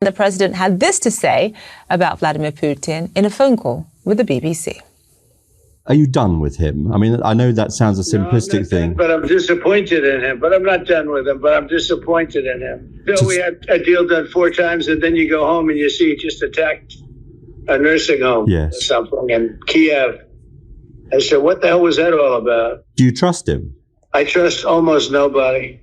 The president had this to say about Vladimir Putin in a phone call with the BBC. Are you done with him? I mean, I know that sounds a simplistic thing. But I'm disappointed in him. But I'm not done with him, but I'm disappointed in him. Bill, we had a deal done 4 times, and then you go home and you see he just attacked a nursing home or something in Kiev. I said, what the hell was that all about? Do you trust him? I trust almost nobody.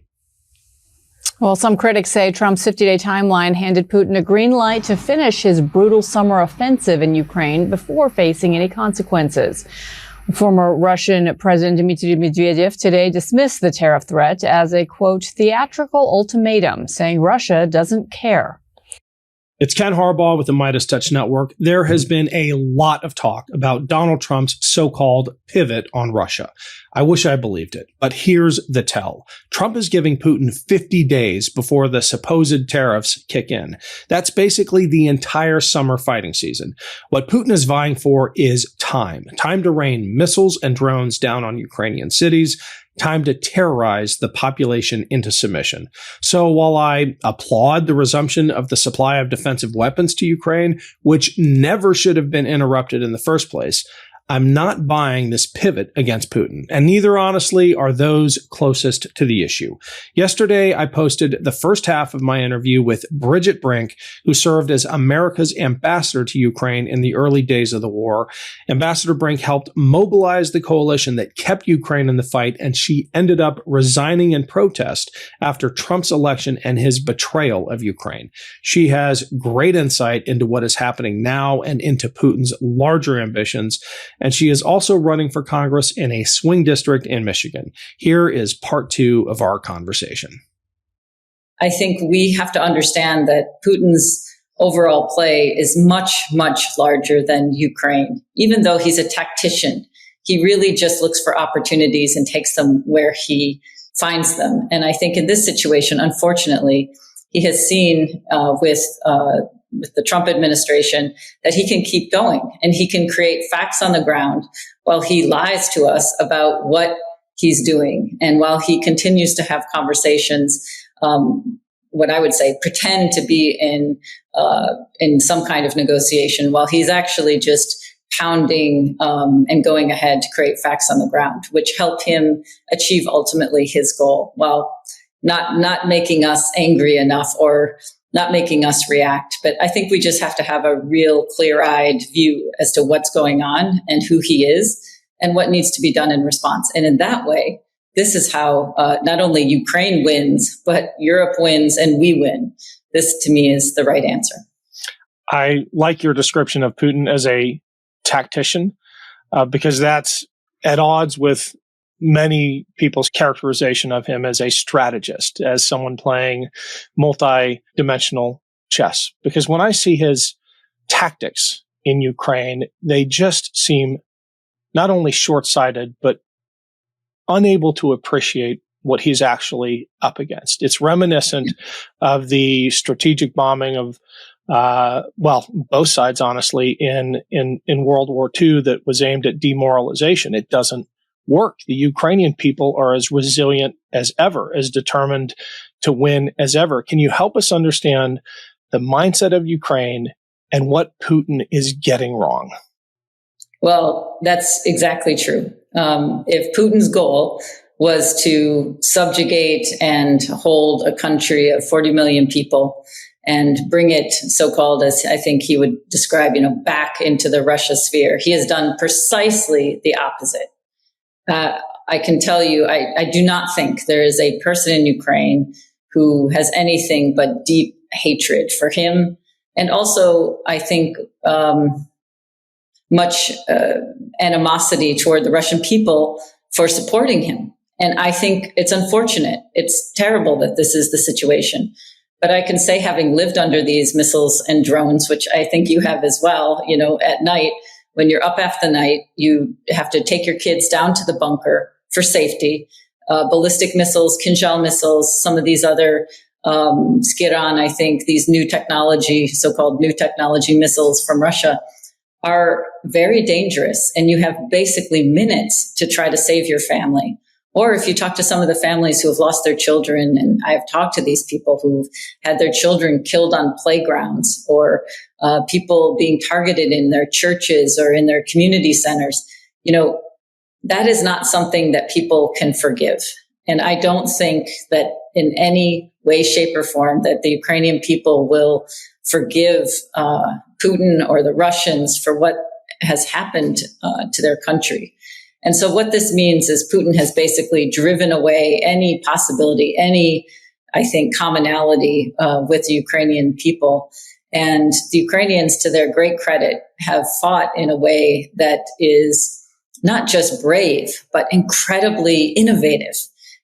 Well, some critics say Trump's 50-day timeline handed Putin a green light to finish his brutal summer offensive in Ukraine before facing any consequences. Former Russian President Dmitry Medvedev today dismissed the tariff threat as a, quote, theatrical ultimatum, saying Russia doesn't care. It's Ken Harbaugh with the MeidasTouch Network. There has been a lot of talk about Donald Trump's so-called pivot on Russia. I wish I believed it, but here's the tell. Trump is giving Putin 50 days before the supposed tariffs kick in. That's basically the entire summer fighting season. What Putin is vying for is time to rain missiles and drones down on Ukrainian cities, time to terrorize the population into submission. So while I applaud the resumption of the supply of defensive weapons to Ukraine, which never should have been interrupted in the first place, I'm not buying this pivot against Putin, and neither, honestly, are those closest to the issue. Yesterday, I posted the first half of my interview with Bridget Brink, who served as America's ambassador to Ukraine in the early days of the war. Ambassador Brink helped mobilize the coalition that kept Ukraine in the fight, and she ended up resigning in protest after Trump's election and his betrayal of Ukraine. She has great insight into what is happening now and into Putin's larger ambitions. And she is also running for Congress in a swing district in Michigan. Here is part 2 of our conversation. I think we have to understand that Putin's overall play is much, much larger than Ukraine. Even though he's a tactician, he really just looks for opportunities and takes them where he finds them. And I think in this situation, unfortunately, he has seen with the Trump administration that he can keep going and he can create facts on the ground while he lies to us about what he's doing. And while he continues to have conversations, what I would say, pretend to be in some kind of negotiation while he's actually just pounding and going ahead to create facts on the ground, which help him achieve ultimately his goal, while not making us angry enough or not making us react. But I think we just have to have a real clear-eyed view as to what's going on and who he is and what needs to be done in response. And in that way, this is how not only Ukraine wins, but Europe wins and we win. This, to me, is the right answer. I like your description of Putin as a tactician, because that's at odds with many people's characterization of him as a strategist, as someone playing multi-dimensional chess. Because when I see his tactics in Ukraine, they just seem not only short-sighted, but unable to appreciate what he's actually up against. It's reminiscent of the strategic bombing of both sides, honestly, in World War II that was aimed at demoralization. It doesn't work. The Ukrainian people are as resilient as ever, as determined to win as ever. Can you help us understand the mindset of Ukraine and what Putin is getting wrong? Well, that's exactly true. If Putin's goal was to subjugate and hold a country of 40 million people and bring it, so-called, as I think he would describe, back into the Russia sphere, he has done precisely the opposite. I can tell you, I do not think there is a person in Ukraine who has anything but deep hatred for him. And also, I think, much animosity toward the Russian people for supporting him. And I think it's unfortunate. It's terrible that this is the situation. But I can say, having lived under these missiles and drones, which I think you have as well, at night, when you're up half the night, you have to take your kids down to the bunker for safety. Ballistic missiles, Kinzhal missiles, some of these other Skiran, I think, these new technology, so-called new technology missiles from Russia are very dangerous. And you have basically minutes to try to save your family Or if you talk to some of the families who have lost their children, and I've talked to these people who've had their children killed on playgrounds, or people being targeted in their churches or in their community centers, that is not something that people can forgive. And I don't think that in any way, shape, or form that the Ukrainian people will forgive Putin or the Russians for what has happened to their country. And so what this means is Putin has basically driven away any possibility, I think, commonality with the Ukrainian people. And the Ukrainians, to their great credit, have fought in a way that is not just brave, but incredibly innovative.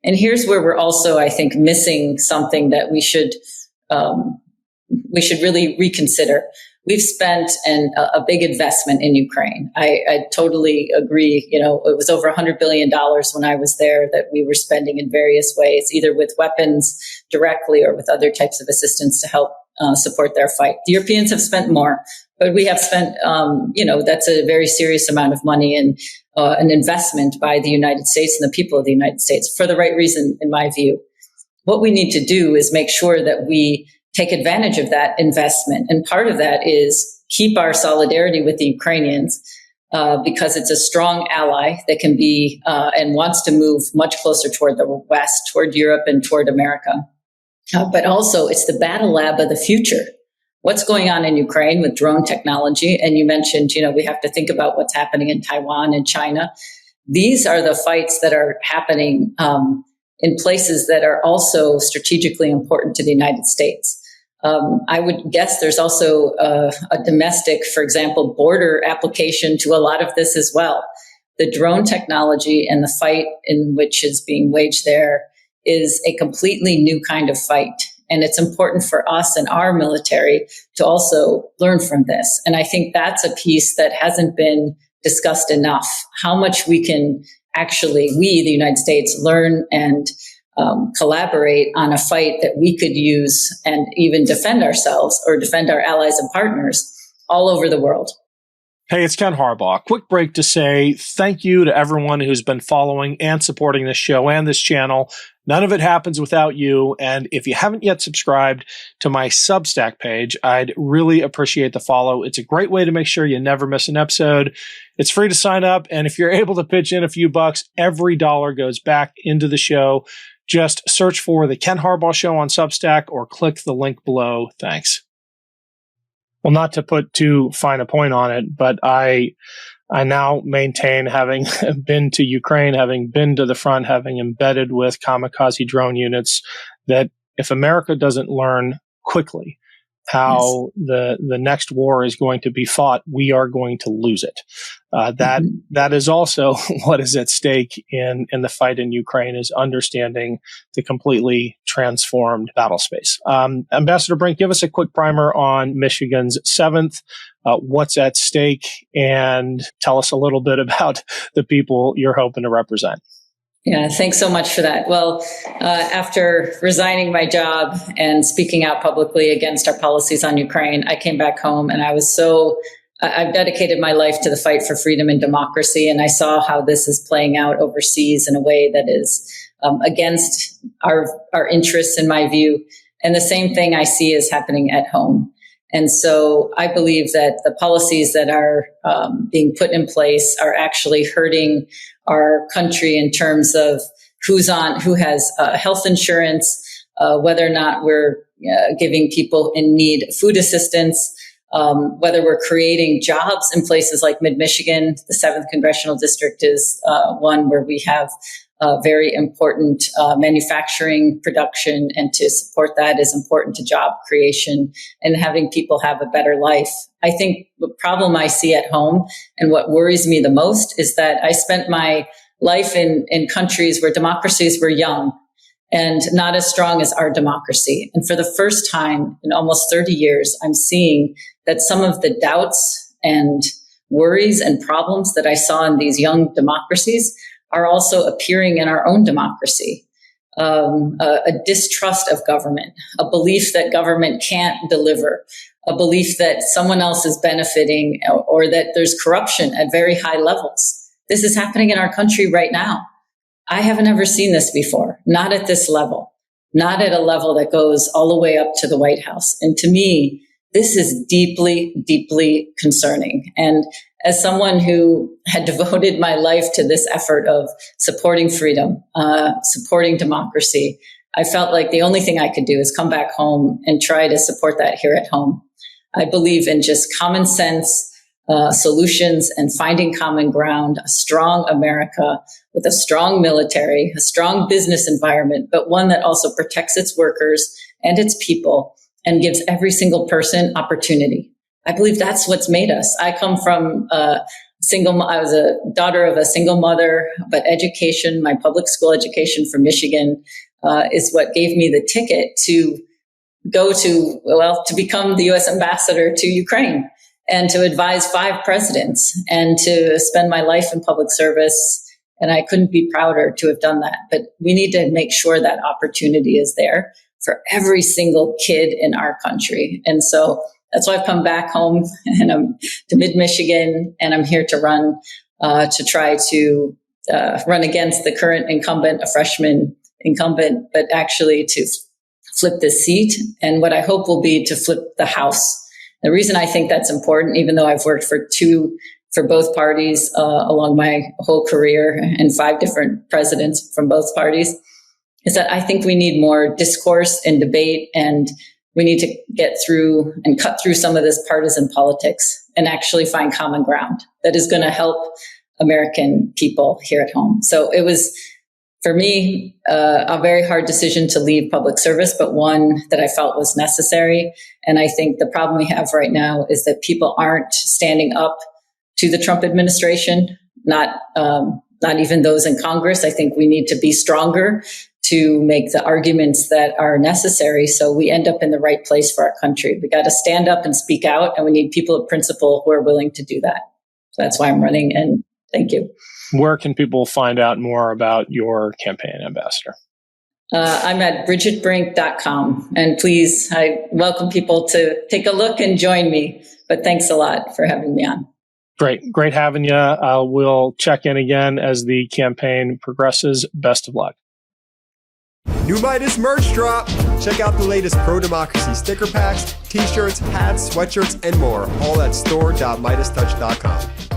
And here's where we're also, I think, missing something that we should really reconsider. We've spent a big investment in Ukraine. I totally agree. It was over $100 billion when I was there that we were spending in various ways, either with weapons directly or with other types of assistance to help support their fight. The Europeans have spent more, but we have spent, that's a very serious amount of money and an investment by the United States and the people of the United States for the right reason, in my view. What we need to do is make sure that we take advantage of that investment. And part of that is keep our solidarity with the Ukrainians because it's a strong ally that can be and wants to move much closer toward the West, toward Europe and toward America. But also it's the battle lab of the future. What's going on in Ukraine with drone technology? And you mentioned, we have to think about what's happening in Taiwan and China. These are the fights that are happening in places that are also strategically important to the United States. I would guess there's also a domestic, for example, border application to a lot of this as well. The drone technology and the fight in which is being waged there is a completely new kind of fight. And it's important for us and our military to also learn from this. And I think that's a piece that hasn't been discussed enough, how much we can actually, we, the United States, learn and collaborate on a fight that we could use and even defend ourselves or defend our allies and partners all over the world. Hey, it's Ken Harbaugh. Quick break to say thank you to everyone who's been following and supporting this show and this channel. None of it happens without you. And if you haven't yet subscribed to my Substack page, I'd really appreciate the follow. It's a great way to make sure you never miss an episode. It's free to sign up. And if you're able to pitch in a few bucks, every dollar goes back into the show. Just search for The Ken Harbaugh Show on Substack or click the link below. Thanks. Well, not to put too fine a point on it, but I now maintain, having been to Ukraine, having been to the front, having embedded with kamikaze drone units, that if America doesn't learn quickly how the next war is going to be fought, we are going to lose it. That is also what is at stake in the fight in Ukraine, is understanding the completely transformed battle space. Ambassador Brink, give us a quick primer on Michigan's 7th, what's at stake, and tell us a little bit about the people you're hoping to represent. Yeah, thanks so much for that. Well, after resigning my job and speaking out publicly against our policies on Ukraine, I came back home and I've dedicated my life to the fight for freedom and democracy. And I saw how this is playing out overseas in a way that is against our interests, in my view. And the same thing I see is happening at home. And so I believe that the policies that are being put in place are actually hurting our country in terms of who has health insurance, whether or not we're giving people in need food assistance, whether we're creating jobs in places like mid-Michigan. The 7th Congressional District is one where we have very important manufacturing production, and to support that is important to job creation and having people have a better life. I think the problem I see at home and what worries me the most is that I spent my life in countries where democracies were young and not as strong as our democracy. And for the first time in almost 30 years, I'm seeing that some of the doubts and worries and problems that I saw in these young democracies are also appearing in our own democracy. A distrust of government, a belief that government can't deliver, a belief that someone else is benefiting, or that there's corruption at very high levels. This is happening in our country right now. I haven't ever seen this before, not at this level, not at a level that goes all the way up to the White House. And to me, this is deeply, deeply concerning. And as someone who had devoted my life to this effort of supporting freedom, supporting democracy, I felt like the only thing I could do is come back home and try to support that here at home. I believe in just common sense solutions and finding common ground, a strong America with a strong military, a strong business environment, but one that also protects its workers and its people and gives every single person opportunity. I believe that's what's made us. I come from I was a daughter of a single mother, but education, my public school education from Michigan, is what gave me the ticket to go to become the U.S. ambassador to Ukraine and to advise 5 presidents and to spend my life in public service. And I couldn't be prouder to have done that. But we need to make sure that opportunity is there for every single kid in our country. And so that's why I've come back home and I'm to mid-Michigan, and I'm here to run to try to run against the current incumbent, a freshman incumbent, but actually to flip the seat. And what I hope will be to flip the House. The reason I think that's important, even though I've worked for both parties along my whole career and 5 different presidents from both parties, is that I think we need more discourse and debate, and we need to get through and cut through some of this partisan politics and actually find common ground that is going to help American people here at home. So it was, for me, a very hard decision to leave public service, but one that I felt was necessary. And I think the problem we have right now is that people aren't standing up to the Trump administration, not even those in Congress. I think we need to be stronger to make the arguments that are necessary so we end up in the right place for our country. We got to stand up and speak out, and we need people of principle who are willing to do that. So that's why I'm running, and thank you. Where can people find out more about your campaign, Ambassador? I'm at bridgetbrink.com. And please, I welcome people to take a look and join me. But thanks a lot for having me on. Great having you. We'll check in again as the campaign progresses. Best of luck. New Meidas merch drop. Check out the latest pro-democracy sticker packs, t-shirts, hats, sweatshirts, and more. All at store.meidastouch.com.